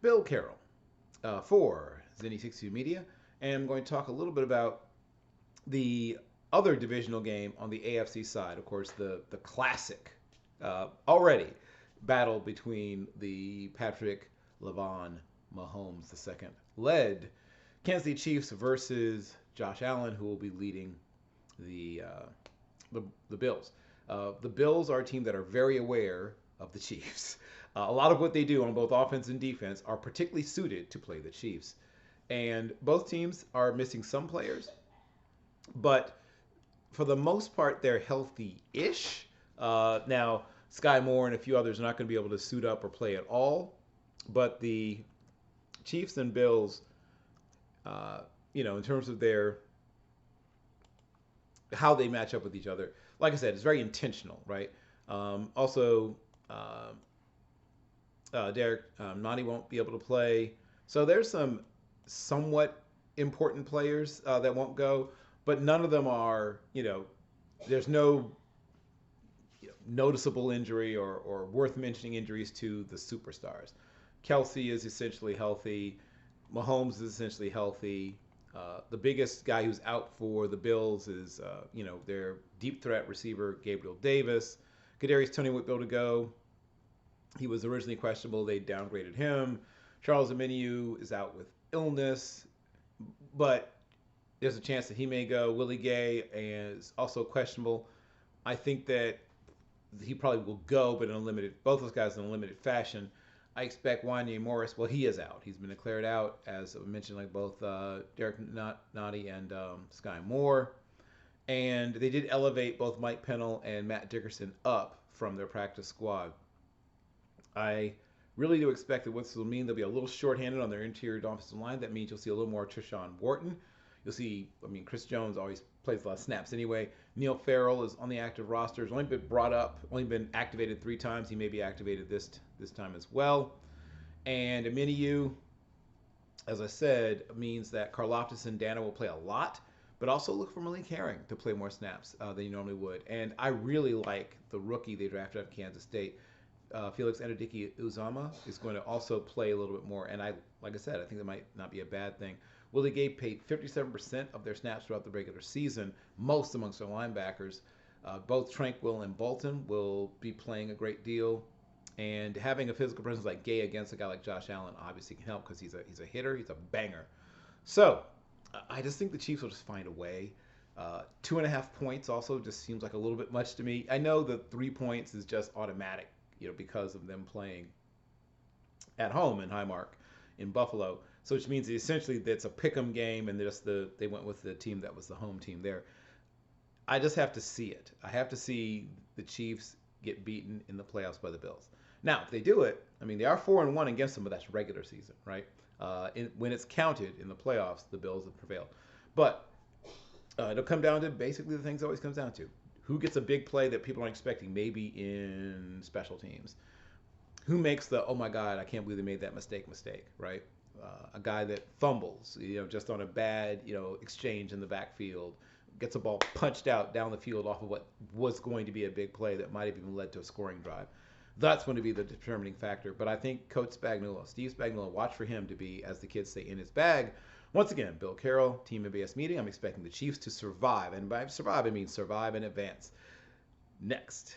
Bill Carroll for Zenny62 Media, and I'm going to talk a little bit about the other divisional game on the AFC side. Of course, the classic already battle between the Patrick Levon Mahomes II led Kansas City Chiefs versus Josh Allen, who will be leading the the Bills. The Bills are a team that are very aware of the Chiefs. A lot of what they do on both offense and defense are particularly suited to play the Chiefs. And both teams are missing some players, but for the most part, they're healthy-ish. Now, Sky Moore and a few others are not going to be able to suit up or play at all, but the Chiefs and Bills, in terms of their how they match up with each other, like I said, it's very intentional, right? Also, Derek Nani won't be able to play, so there's some somewhat important players that won't go, but none of them are, there's no noticeable injury or worth mentioning injuries to the superstars. Kelsey is essentially healthy. Mahomes is essentially healthy. The biggest guy who's out for the Bills is, their deep threat receiver, Gabriel Davis. Kadarius Toney won't be able to go. He was originally questionable. They downgraded him. Charles Omenihu is out with illness, but there's a chance that he may go. Willie Gay is also questionable. I think that he probably will go, but in a limited, both those guys in a limited fashion. I expect Wanya Morris, well, he is out. He's been declared out, as I mentioned, like both Derek Nottie and Sky Moore. And they did elevate both Mike Pennell and Matt Dickerson up from their practice squad. I really do expect that what this will mean, they'll be a little shorthanded on their interior offensive line. That means you'll see a little more Trishawn Wharton. You'll see, Chris Jones always plays a lot of snaps anyway. Neil Farrell is on the active roster. He's only been brought up, only been activated 3 times. He may be activated this time as well. And Omenihu, as I said, means that Karlaftis and Dana will play a lot, but also look for Malik Herring to play more snaps than you normally would. And I really like the rookie they drafted out of Kansas State. Felix Anadiki Uzama is going to also play a little bit more. And like I said, I think that might not be a bad thing. Willie Gay paid 57% of their snaps throughout the regular season, most amongst their linebackers. Both Tranquil and Bolton will be playing a great deal. And having a physical presence like Gay against a guy like Josh Allen obviously can help because he's a hitter, he's a banger. So I just think the Chiefs will just find a way. 2.5 points also just seems like a little bit much to me. I know that 3 points is just automatic, because of them playing at home in Highmark in Buffalo. So which means essentially it's a pick'em game, and they went with the team that was the home team there. I just have to see it. I have to see the Chiefs get beaten in the playoffs by the Bills. Now, if they do it, they are 4-1 against them, but that's regular season, right? When it's counted in the playoffs, the Bills have prevailed. But it'll come down to basically the things it always comes down to. Who gets a big play that people aren't expecting, maybe in special teams? Who makes the, oh my God, I can't believe they made that mistake, right? A guy that fumbles, just on a bad, exchange in the backfield, gets a ball punched out down the field off of what was going to be a big play that might have even led to a scoring drive. That's going to be the determining factor. But I think Coach Spagnuolo, Steve Spagnuolo, watch for him to be, as the kids say, in his bag. Once again, Bill Carroll, Team MBS meeting. I'm expecting the Chiefs to survive. And by survive, I mean survive and advance. Next.